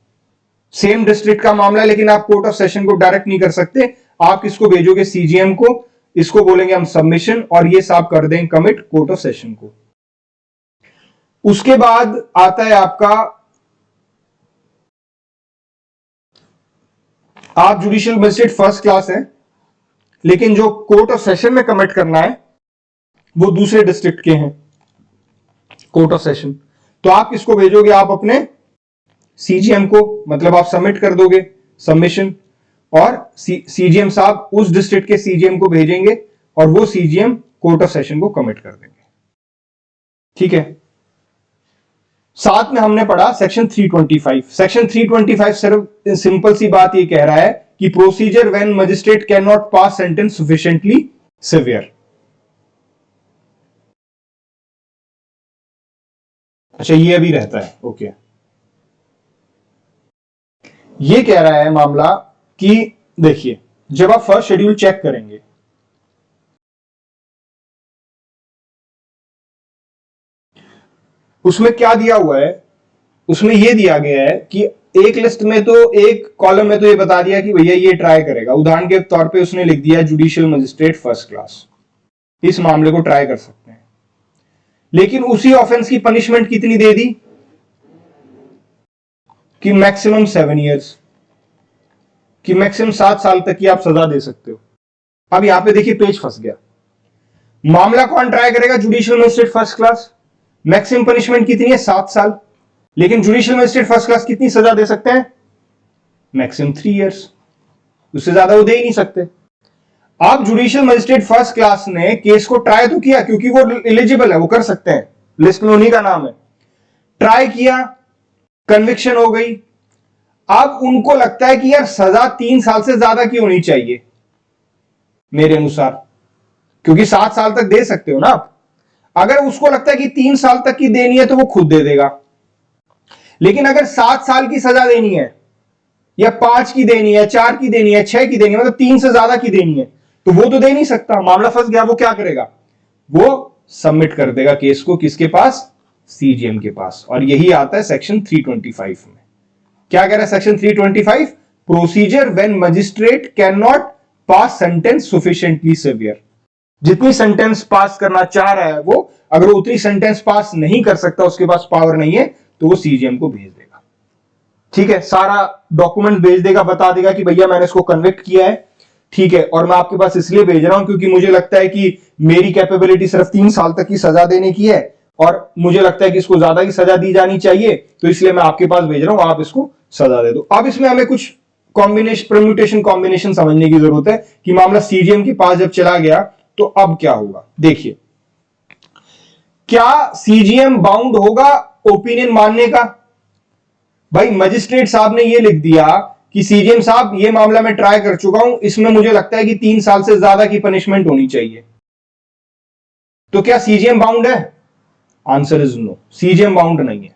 same district का मामला है लेकिन आप कोर्ट ऑफ सेशन को डायरेक्ट नहीं कर सकते, आप किसको भेजोगे? सीजीएम को। इसको बोलेंगे हम सबमिशन, और ये साहब कर देंगे कमिट कोर्ट ऑफ सेशन को। उसके बाद आता है आपका, आप जुडिशियल मजिस्ट्रेट फर्स्ट क्लास है लेकिन जो कोर्ट ऑफ सेशन में कमिट करना है वो दूसरे डिस्ट्रिक्ट के हैं कोर्ट ऑफ सेशन। तो आप किसको भेजोगे? आप अपने सीजीएम को, मतलब आप सबमिट कर दोगे सबमिशन, और सीजीएम साहब उस डिस्ट्रिक्ट के सीजीएम को भेजेंगे और वो सीजीएम कोर्ट ऑफ सेशन को कमिट कर देंगे। ठीक है। साथ में हमने पढ़ा सेक्शन 325। सेक्शन 325 सिर्फ सिंपल सी बात ये कह रहा है कि procedure when magistrate can not pass sentence sufficiently severe. अच्छा, ये अभी रहता है। ओके, ये कह रहा है मामला कि देखिए, जब आप फर्स्ट शेड्यूल चेक करेंगे उसमें क्या दिया हुआ है? उसमें यह दिया गया है कि एक लिस्ट में तो, एक कॉलम में तो ये बता दिया कि भैया ये ट्राई करेगा। उदाहरण के तौर पे उसने लिख दिया जुडिशियल मजिस्ट्रेट फर्स्ट क्लास, इस मामले को ट्राई कर सकते हैं। लेकिन उसी ऑफेंस की पनिशमेंट कितनी दे दी कि मैक्सिमम 7 ईयर्स, कि मैक्सिमम 7 साल तक की आप सजा दे सकते हो। अब यहां पे देखिए पेज फंस गया। मामला कौन ट्राई करेगा? Judicial magistrate first class. Maximum punishment कितनी है? 7 साल। लेकिन जुडिशियल मजिस्ट्रेट फर्स्ट क्लास कितनी सजा दे सकते हैं? मैक्सिमम 3 ईयर्स, उससे ज्यादा वो दे ही नहीं सकते। अब जुडिशियल मजिस्ट्रेट फर्स्ट क्लास ने केस को ट्राई तो किया क्योंकि वो एलिजिबल है, वो कर सकते हैं, लिस्ट में उन्हीं का नाम है। ट्राई किया, कन्विक्शन हो गई। अब उनको लगता है कि यार सजा 3 साल से ज्यादा की होनी चाहिए मेरे अनुसार, क्योंकि 7 साल तक दे सकते हो ना आप। अगर उसको लगता है कि 3 साल तक की देनी है तो वो खुद दे देगा। लेकिन अगर 7 साल की सजा देनी है, या 5 की देनी है, 4 की देनी है, 6 की देनी है, मतलब 3 से ज्यादा की देनी है, तो वो तो दे नहीं सकता। मामला फंस गया। वो क्या करेगा? वो सबमिट कर देगा केस को किसके पास? सीजीएम के पास। और यही आता है सेक्शन 325 में। क्या कह रहा है section 325? Procedure when magistrate can not pass sentence sufficiently severe. जितनी सेंटेंस पास करना चाह रहा है वो, अगर वो उतनी सेंटेंस पास नहीं कर सकता, उसके पास पावर नहीं है, तो वो सीजीएम को भेज देगा। ठीक है, सारा डॉक्यूमेंट भेज देगा, बता देगा कि भैया मैंने इसको कन्विक्ट किया है, ठीक है, और मैं आपके पास इसलिए भेज रहा हूं क्योंकि मुझे लगता है कि मेरी कैपेबिलिटी सिर्फ 3 साल तक की सजा देने की है और मुझे लगता है कि इसको ज्यादा की सजा दी जानी चाहिए, तो इसलिए मैं आपके पास भेज रहा हूं, आप इसको सजा दे दो। अब इसमें हमें कुछ कॉम्बिनेशन, परम्यूटेशन कॉम्बिनेशन समझने की जरूरत है कि मामला सीजीएम के पास जब चला गया तो अब क्या होगा। देखिए, क्या सीजीएम बाउंड होगा ओपिनियन मानने का? भाई मजिस्ट्रेट साहब ने यह लिख दिया कि सीजीएम साहब ये मामला मैं ट्राई कर चुका हूं, इसमें मुझे लगता है कि 3 साल से ज्यादा की पनिशमेंट होनी चाहिए, तो क्या सीजीएम बाउंड है? Answer is no, CGM bound नहीं है।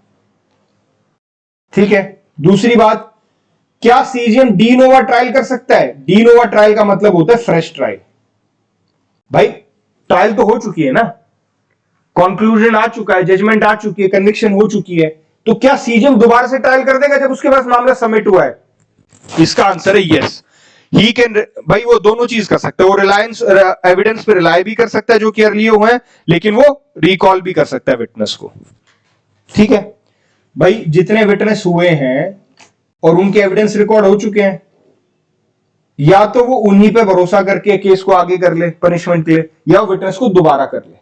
ठीक है, दूसरी बात, क्या सीजीएम डी नोवा ट्रायल कर सकता है? डी नोवा ट्रायल का मतलब होता है फ्रेश ट्रायल। भाई ट्रायल तो हो चुकी है ना, कंक्लूजन आ चुका है, जजमेंट आ चुकी है, कन्विक्शन हो चुकी है, तो क्या सीजीएम दोबारा से ट्रायल कर देगा जब उसके पास मामला सबमिट हुआ है? इसका आंसर है यस, ही कैन। भाई वो दोनों चीज कर सकता है, वो रिलायंस एविडेंस पे रिलाई भी कर सकता है जो कि अर्ली हुए हैं, लेकिन वो रिकॉल भी कर सकता है विटनेस को। ठीक है भाई, जितने विटनेस हुए हैं और उनके एविडेंस रिकॉर्ड हो चुके हैं, या तो वो उन्हीं पे भरोसा करके केस को आगे कर ले पनिशमेंट के लिए, या विटनेस को दोबारा कर ले।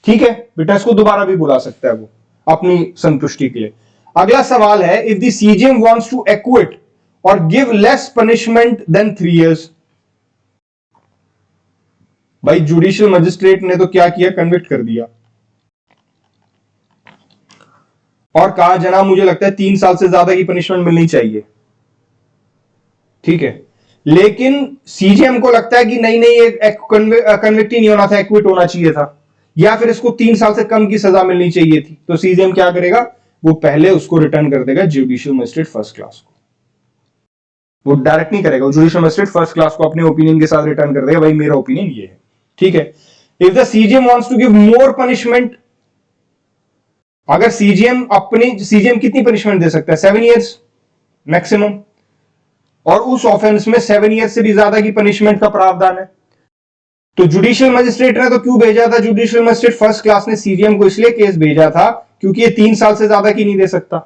ठीक है, विटनेस को दोबारा भी बुला सकता है वो अपनी संतुष्टि के लिए। अगला सवाल है, if the CGM wants to acquit और give less punishment then 3 years। भाई जुडिशियल मजिस्ट्रेट ने तो क्या किया, कन्विक्ट कर दिया और कहा जनाब मुझे लगता है 3 साल से ज्यादा की पनिशमेंट मिलनी चाहिए। ठीक है, लेकिन सीजीएम को लगता है कि नहीं नहीं, ये कन्विक्ट ही नहीं होना था, एक्विट होना चाहिए था, या फिर इसको 3 साल से कम की सजा मिलनी चाहिए थी। तो सीजीएम क्या करेगा, वो पहले उसको रिटर्न कर देगा जुडिशियल मजिस्ट्रेट फर्स्ट क्लास को। वो डायरेक्ट नहीं करेगा, जुडिशियल मजिस्ट्रेट फर्स्ट क्लास को अपने ओपिनियन के साथ रिटर्न कर देगा, भाई मेरा ओपिनियन ये है। ठीक है, if the CGM wants to give more punishment, अगर सीजीएम कितनी पनिशमेंट दे सकता है, 7 years मैक्सिमम, और उस ऑफेंस में 7 years से भी ज्यादा की पनिशमेंट का प्रावधान है। तो जुडिशियल मजिस्ट्रेट ने तो क्यों भेजा था, जुडिशियल मजिस्ट्रेट फर्स्ट क्लास ने सीजीएम को इसलिए केस भेजा था क्योंकि ये 3 साल से ज्यादा की नहीं दे सकता,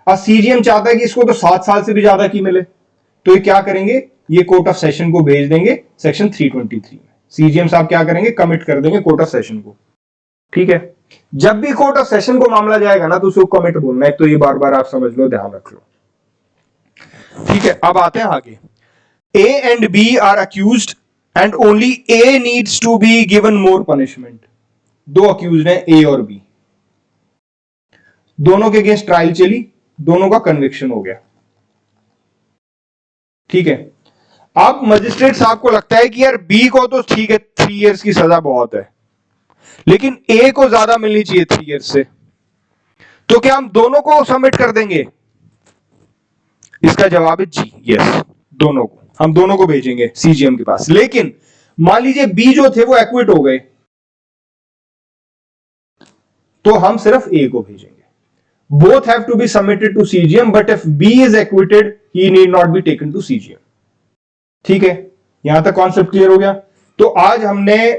और सीजीएम चाहता है कि इसको तो 7 साल से भी ज्यादा की मिले। तो ये क्या करेंगे, ये कोर्ट ऑफ सेशन को भेज देंगे सेक्शन 323 में। सीजीएम साहब क्या करेंगे, कमिट कर देंगे कोर्ट ऑफ सेशन को। ठीक है, जब भी कोर्ट ऑफ सेशन को मामला जाएगा ना तो उसको कमिट बोलना है, तो ये बार बार आप समझ लो, ध्यान रख लो। ठीक है, अब आते हैं आगे। A and B are accused and only A needs to be given more punishment. दो अक्यूज्ड हैं, ए और बी, दोनों के अगेंस्ट ट्रायल चली, दोनों का कन्विक्शन हो गया। ठीक है, अब मजिस्ट्रेट साहब को लगता है कि यार बी को तो ठीक है 3 years की सजा बहुत है, लेकिन ए को ज्यादा मिलनी चाहिए 3 years से, तो क्या हम दोनों को सबमिट कर देंगे? इसका जवाब है जी, यस, दोनों को, हम दोनों को भेजेंगे सीजीएम के पास। लेकिन मान लीजिए बी जो थे वो एक्विट हो गए, तो हम सिर्फ ए को भेजेंगे। Both have to be submitted to CGM, but if B is acquitted he need not be taken to CGM. ठीक है, यहां तक कॉन्सेप्ट क्लियर हो गया। तो आज हमने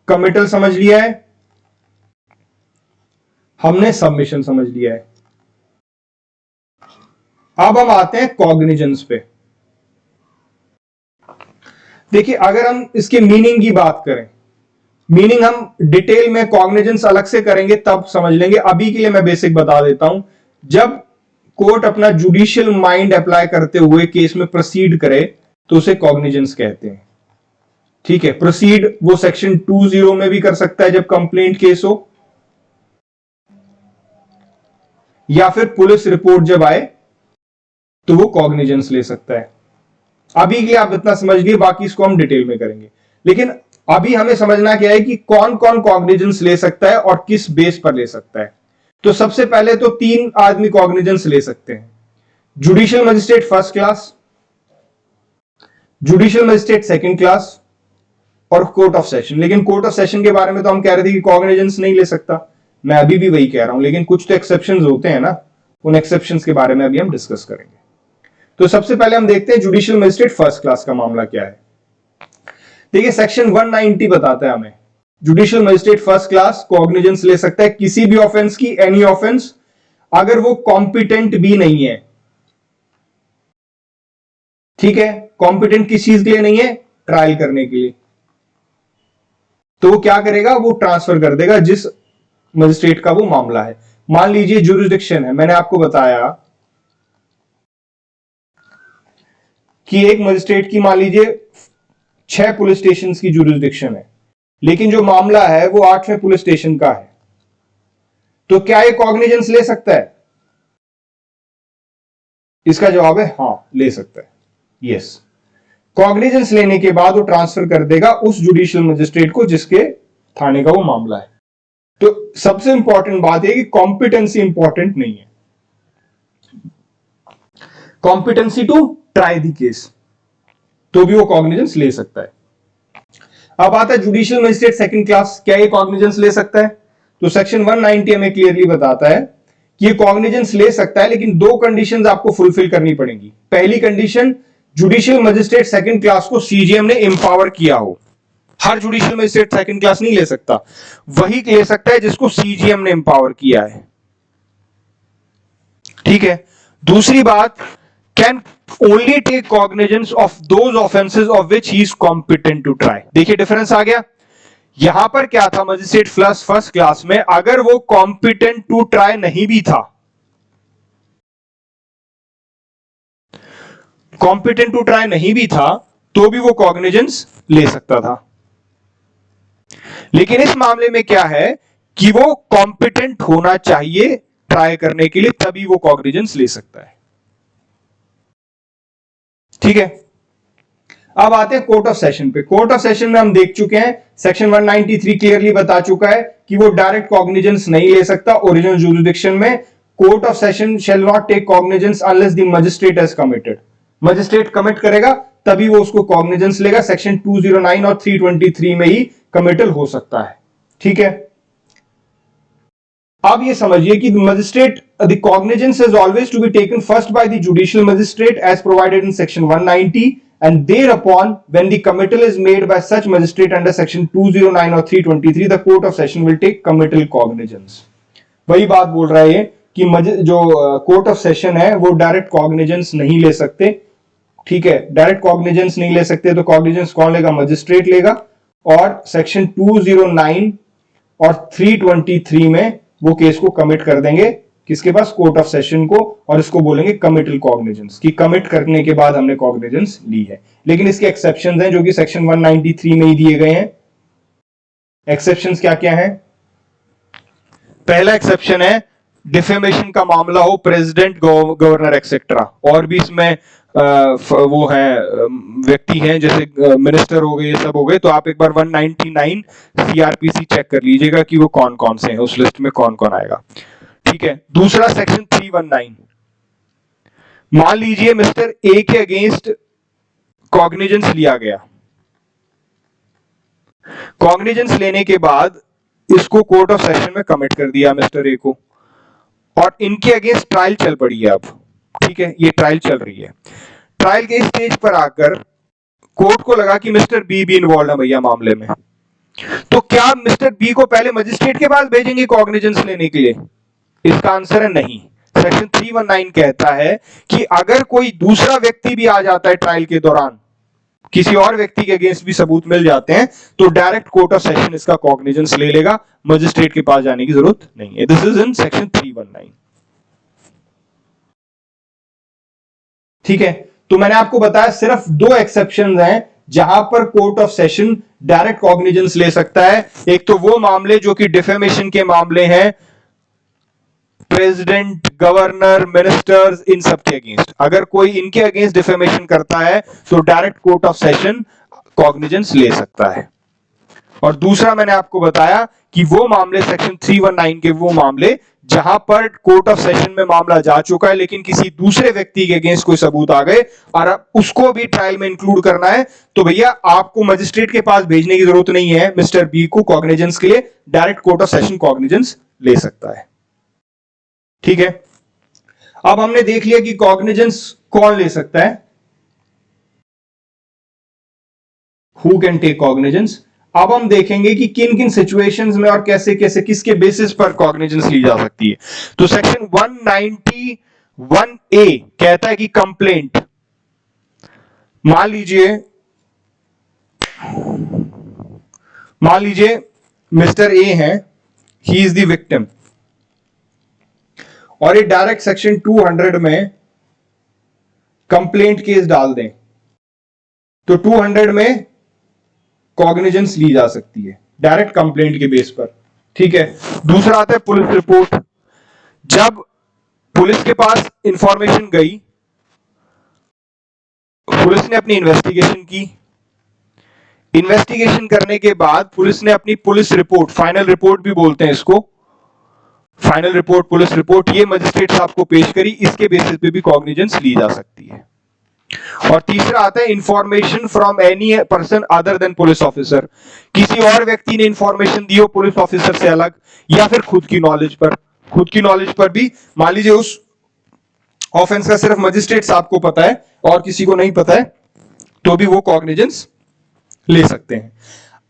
कमिटल समझ लिया है, हमने सबमिशन समझ लिया है, अब हम आते हैं कॉग्निजेंस पे। देखिए, अगर हम इसके मीनिंग की बात करें, मीनिंग हम डिटेल में कॉग्निजेंस अलग से करेंगे तब समझ लेंगे, अभी के लिए मैं बेसिक बता देता हूं। जब कोर्ट अपना जुडिशियल माइंड अप्लाई करते हुए केस में प्रोसीड करे तो उसे कॉग्निजेंस कहते हैं। ठीक है, प्रोसीड वो सेक्शन 20 में भी कर सकता है जब कंप्लेंट केस हो, या फिर पुलिस रिपोर्ट जब आए तो वो कॉग्निजेंस ले सकता है। अभी के लिए आप इतना समझ लिए, बाकी इसको हम डिटेल में करेंगे। लेकिन अभी हमें समझना क्या है कि कौन कौन कॉग्निजेंस ले सकता है और किस बेस पर ले सकता है। तो सबसे पहले तो 3 आदमी कॉग्निजेंस ले सकते हैं, judicial magistrate first class, judicial magistrate second class और कोर्ट ऑफ सेशन। लेकिन कोर्ट ऑफ सेशन के बारे में तो हम कह रहे थे कि कॉग्निजेंस नहीं ले सकता, मैं अभी भी वही कह रहा हूं, लेकिन कुछ तो एक्सेप्शंस होते हैं ना, उन एक्सेप्शंस के बारे में अभी हम डिस्कस करेंगे। तो सबसे पहले हम देखते हैं जुडिशियल मजिस्ट्रेट फर्स्ट क्लास का मामला क्या है। देखिए, सेक्शन 190 बताता है हमें judicial magistrate first class cognizance ले सकता है किसी भी ऑफेंस की, एनी ऑफेंस, अगर वो कॉम्पिटेंट भी नहीं है। ठीक है, कॉम्पिटेंट किस चीज के लिए नहीं है, ट्रायल करने के लिए। तो वो क्या करेगा, वो ट्रांसफर कर देगा जिस मजिस्ट्रेट का वो मामला है। मान लीजिए जुरिस्डिक्शन है, मैंने आपको बताया कि एक मजिस्ट्रेट की मान लीजिए 6 पुलिस स्टेशन की जुरिस्डिक्शन है, लेकिन जो मामला है वो 8वें पुलिस स्टेशन का है, तो क्या ये कॉग्निजेंस ले सकता है? इसका जवाब है हां, ले सकता है, यस। कॉग्निजेंस लेने के बाद वो ट्रांसफर कर देगा उस जुडिशियल मजिस्ट्रेट को जिसके थाने का वो मामला है। तो सबसे इंपॉर्टेंट बात है कि कॉम्पिटेंसी इंपॉर्टेंट नहीं है, competency to try the case, तो भी वो कॉग्निजेंस ले सकता है। अब आता है जुडिशियल मजिस्ट्रेट सेकंड क्लास, क्या ये कॉग्निजेंस ले सकता है? तो सेक्शन 190 हमें क्लियरली बताता है कि ये कॉग्निजेंस ले सकता है, लेकिन दो कंडीशंस आपको फुलफिल करनी पड़ेंगी। पहली condition, judicial magistrate second class को सीजीएम ने एम्पावर किया हो। हर जुडिशियल मजिस्ट्रेट सेकंड क्लास नहीं ले सकता, वही ले सकता है जिसको सीजीएम ने एम्पावर किया है, ठीक है। दूसरी बात, can only take cognizance of those offences of which he is competent to try. देखिए डिफरेंस आ गया। यहां पर क्या था, मजिस्ट्रेट प्लस फर्स्ट क्लास में अगर वो कॉम्पिटेंट टू ट्राई नहीं भी था, कॉम्पिटेंट टू ट्राई नहीं भी था, तो भी वो कॉग्निजेंस ले सकता था। लेकिन इस मामले में क्या है कि वो कॉम्पिटेंट होना चाहिए ट्राई करने के लिए, तभी वो कॉग्निजेंस ले सकता है, ठीक है। अब आते हैं कोर्ट ऑफ सेशन पे। कोर्ट ऑफ सेशन में हम देख चुके हैं, सेक्शन 193 क्लियरली बता चुका है कि वो डायरेक्ट कॉग्निजेंस नहीं ले सकता ओरिजिनल जुरिसडिक्शन में। Court of session shall not take cognizance unless the magistrate has committed. Magistrate commit करेगा तभी वो उसको कॉग्निजेंस लेगा। सेक्शन 209 और 323 में ही कमिटल हो सकता है, ठीक है। अब ये समझिए कि magistrate, the cognizance is always to be taken first by the judicial magistrate as provided in section 190 and thereupon when the committal is made by such magistrate under section 209 or 323 the court of session will take committal cognizance। वही बात बोल रहा है कि जो court of session है वो direct cognizance नहीं ले सकते, ठीक है। डायरेक्ट कॉग्निजेंस नहीं ले सकते तो कॉग्निजेंस कौन लेगा? मजिस्ट्रेट लेगा। और सेक्शन 209 और 323 में वो केस को कमिट कर देंगे किसके पास? कोर्ट ऑफ सेशन को, और इसको बोलेंगे कमिटल कॉग्निजेंस, कि कमिट करने के बाद हमने कॉग्निजेंस ली है। लेकिन इसके एक्सेप्शंस हैं जो कि सेक्शन 193 में ही दिए गए हैं। एक्सेप्शंस क्या क्या हैं? पहला एक्सेप्शन है डिफेमेशन का मामला हो, प्रेसिडेंट, गवर्नर एक्सेट्रा, और भी इसमें वो है व्यक्ति हैं जैसे मिनिस्टर हो गए, ये सब हो गए, तो आप एक बार 199 सीआरपीसी चेक कर लीजिएगा कि वो कौन कौन से हैं, उस लिस्ट में कौन कौन आएगा, ठीक है। दूसरा सेक्शन 319, मान लीजिए मिस्टर ए के अगेंस्ट कॉग्निजेंस लिया गया। कॉग्निजेंस लेने के बाद इसको कोर्ट ऑफ सेशन में कमिट कर दिया मिस्टर ए को, और इनके अगेंस्ट ट्रायल चल पड़ी है अब, ठीक है। ये ट्रायल चल रही है। ट्रायल के स्टेज पर आकर कोर्ट को लगा कि मिस्टर बी भी इन्वॉल्व है भैया मामले में, तो क्या मिस्टर बी को पहले मजिस्ट्रेट के पास भेजेंगे कॉग्निजेंस लेने के लिए? इसका आंसर है नहीं। सेक्शन 319 कहता है कि अगर कोई दूसरा व्यक्ति भी आ जाता है ट्रायल के दौरान, किसी और व्यक्ति के अगेंस्ट भी सबूत मिल जाते हैं, तो डायरेक्ट कोर्ट ऑफ सेशन इसका कॉग्निजेंस ले लेगा, मजिस्ट्रेट के पास जाने की जरूरत नहीं है। दिस इज इन सेक्शन 319, ठीक है। तो मैंने आपको बताया सिर्फ दो एक्सेप्शंस हैं जहां पर court of session direct cognizance ले सकता है। एक तो वो मामले जो कि डिफेमेशन के मामले हैं, प्रेसिडेंट, गवर्नर, मिनिस्टर्स, इन सब के अगेंस्ट, अगर कोई इनके अगेंस्ट डिफेमेशन करता है तो direct court of session cognizance ले सकता है। और दूसरा मैंने आपको बताया कि वो मामले सेक्शन 319 के वो मामले जहां पर कोर्ट ऑफ सेशन में मामला जा चुका है लेकिन किसी दूसरे व्यक्ति के अगेंस्ट कोई सबूत आ गए और अब उसको भी ट्रायल में इंक्लूड करना है, तो भैया आपको मजिस्ट्रेट के पास भेजने की जरूरत नहीं है मिस्टर बी को कॉग्निजेंस के लिए, direct court of session cognizance ले सकता है, ठीक है। अब हमने देख लिया कि कॉग्निजेंस कौन ले सकता है, हु कैन टेक कॉग्निजेंस। अब हम देखेंगे कि किन किन सिचुएशंस में और कैसे कैसे किसके बेसिस पर कॉग्निजेंस ली जा सकती है। तो सेक्शन 191A कहता है कि कंप्लेंट, मान लीजिए मिस्टर ए है, ही इज द विक्टिम, और ये डायरेक्ट सेक्शन 200 में कंप्लेंट केस डाल दें तो 200 में कॉग्निजेंस ली जा सकती है डायरेक्ट कंप्लेंट के बेस पर, ठीक है। दूसरा आता है पुलिस रिपोर्ट, जब पुलिस के पास इंफॉर्मेशन गई, पुलिस ने अपनी इन्वेस्टिगेशन की, इन्वेस्टिगेशन करने के बाद पुलिस ने अपनी पुलिस रिपोर्ट, फाइनल रिपोर्ट भी बोलते हैं इसको, फाइनल रिपोर्ट, पुलिस रिपोर्ट, ये मजिस्ट्रेट साहब को पेश करी, इसके बेसिस पे भी कॉग्निजेंस ली जा सकती है। और तीसरा आता है information from any person other than police officer, किसी और व्यक्ति ने इंफॉर्मेशन दी हो पुलिस ऑफिसर से अलग, या फिर खुद की नॉलेज पर, खुद की नॉलेज पर भी, मान लीजिए उस ऑफेंस का सिर्फ मजिस्ट्रेट साहब को पता है और किसी को नहीं पता है, तो भी वो कॉग्निजेंस ले सकते हैं।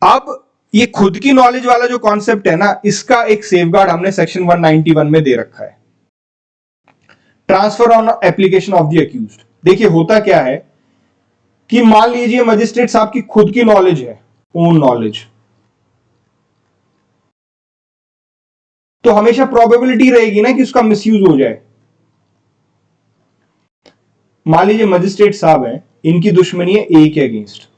अब ये खुद की नॉलेज वाला जो कॉन्सेप्ट है ना, इसका एक सेफगार्ड हमने सेक्शन 191 में दे रखा है, transfer on application of the accused. देखिए होता क्या है कि मान लीजिए मजिस्ट्रेट साहब की खुद की नॉलेज है, ओन नॉलेज, तो हमेशा प्रोबेबिलिटी रहेगी ना कि उसका मिसयूज हो जाए। मान लीजिए मजिस्ट्रेट साहब हैं, इनकी दुश्मनी है ए के अगेंस्ट,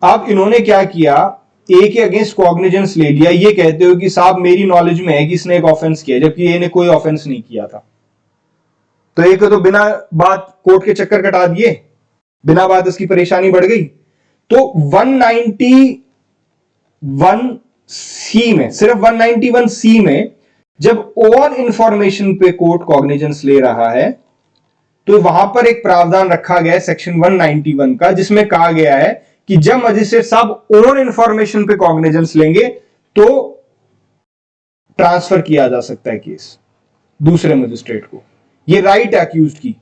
अब इन्होंने क्या किया, ए के अगेंस्ट कॉग्निजेंस ले लिया, ये कहते हो कि साहब मेरी नॉलेज में है कि इसने एक ऑफेंस किया, जबकि ए ने कोई ऑफेंस नहीं किया था। तो एक तो बिना बात कोर्ट के चक्कर कटा दिए, बिना बात इसकी परेशानी बढ़ गई। तो 191 सी में, सिर्फ 191 सी में जब ओन इंफॉर्मेशन पे कोर्ट कॉग्निजेंस ले रहा है, तो वहां पर एक प्रावधान रखा गया है सेक्शन 191 का, जिसमें कहा गया है कि जब मजिस्ट्रेट साहब ओन इंफॉर्मेशन पे कॉग्निजेंस लेंगे तो ट्रांसफर किया जा सकता है केस दूसरे मजिस्ट्रेट को। ये राइट है अक्यूज्ड की।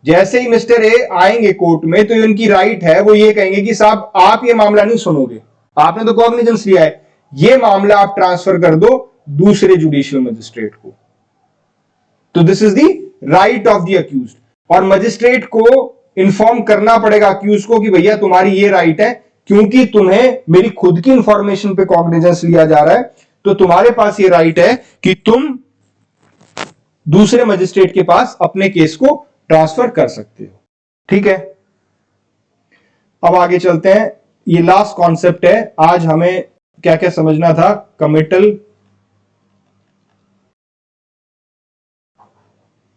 जैसे ही मिस्टर ए आएंगे कोर्ट में, तो उनकी राइट है, वो ये कहेंगे कि साहब आप ये मामला नहीं सुनोगे, आपने तो कॉग्निजेंस लिया है, ये मामला आप ट्रांसफर कर दो दूसरे जुडिशियल मजिस्ट्रेट को। तो this is the right of the accused, और मजिस्ट्रेट को इंफॉर्म करना पड़ेगा अक्यूज को कि भैया तुम्हारी ये राइट है, क्योंकि तुम्हें मेरी खुद की इंफॉर्मेशन पे कॉग्निजेंस लिया जा रहा है, तो तुम्हारे पास ये राइट है कि तुम दूसरे मजिस्ट्रेट के पास अपने केस को ट्रांसफर कर सकते हो। ठीक है, अब आगे चलते हैं। ये लास्ट कॉन्सेप्ट है, आज हमें क्या क्या समझना था, कमिटल,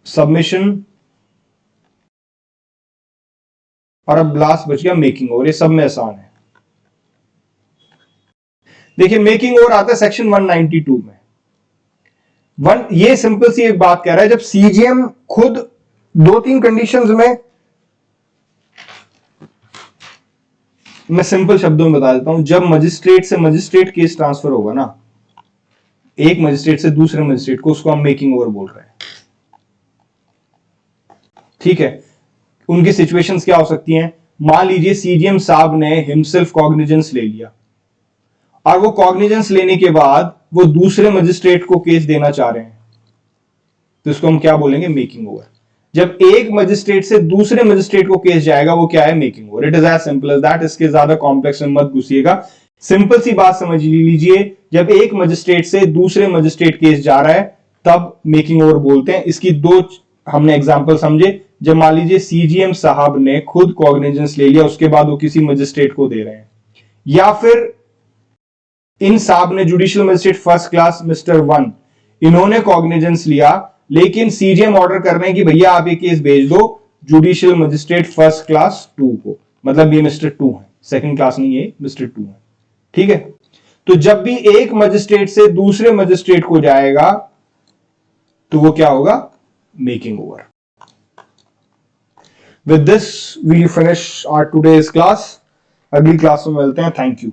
सबमिशन, और अब लास्ट बच गया मेकिंग ओवर। ये सब में आसान है। देखिए मेकिंग ओवर आता है सेक्शन 192 में। ये सिंपल सी एक बात कह रहा है, जब सीजीएम खुद 2-3 कंडीशंस में, मैं सिंपल शब्दों में बता देता हूं, जब मजिस्ट्रेट से मजिस्ट्रेट केस ट्रांसफर होगा ना, एक मजिस्ट्रेट से दूसरे मजिस्ट्रेट को, उसको हम मेकिंग ओवर बोल रहे हैं। ठीक है, उनकी सिचुएशंस क्या हो सकती हैं, मान लीजिए सीजीएम साहब ने हिमसेल्फ कॉग्निजेंस ले लिया, और वो कॉग्निजेंस लेने के बाद वो दूसरे मजिस्ट्रेट को केस देना चाह रहे हैं, तो इसको हम क्या बोलेंगे, मेकिंग ओवर। जब एक मजिस्ट्रेट से दूसरे मजिस्ट्रेट को केस जाएगा, वो क्या है, making over. It is as simple as that, इसके ज्यादा कॉम्प्लेक्स में मत घुसिएगा, सिंपल सी बात समझ लीजिए, जब एक मजिस्ट्रेट से दूसरे मजिस्ट्रेट केस जा रहा है तब मेकिंग ओवर बोलते हैं। इसकी दो हमने एग्जांपल समझे, जब मान लीजिए सीजीएम साहब ने खुद कॉग्निजेंस ले लिया, उसके बाद वो किसी मजिस्ट्रेट को दे रहे हैं, या फिर इन साहब ने judicial magistrate first class mister 1, इन्होंने कॉग्निजेंस लिया, लेकिन सीजीएम ऑर्डर कर रहे हैं कि भैया आप ये केस भेज दो जुडिशियल मजिस्ट्रेट फर्स्ट क्लास 2 को, मतलब ये मिस्टर 2 है, सेकंड क्लास नहीं है, मिस्टर 2 है। ठीक है, तो जब भी एक मजिस्ट्रेट से दूसरे मजिस्ट्रेट को जाएगा तो वो क्या होगा, making over. With this we finish our today's class. अगली क्लास में मिलते हैं। Thank you.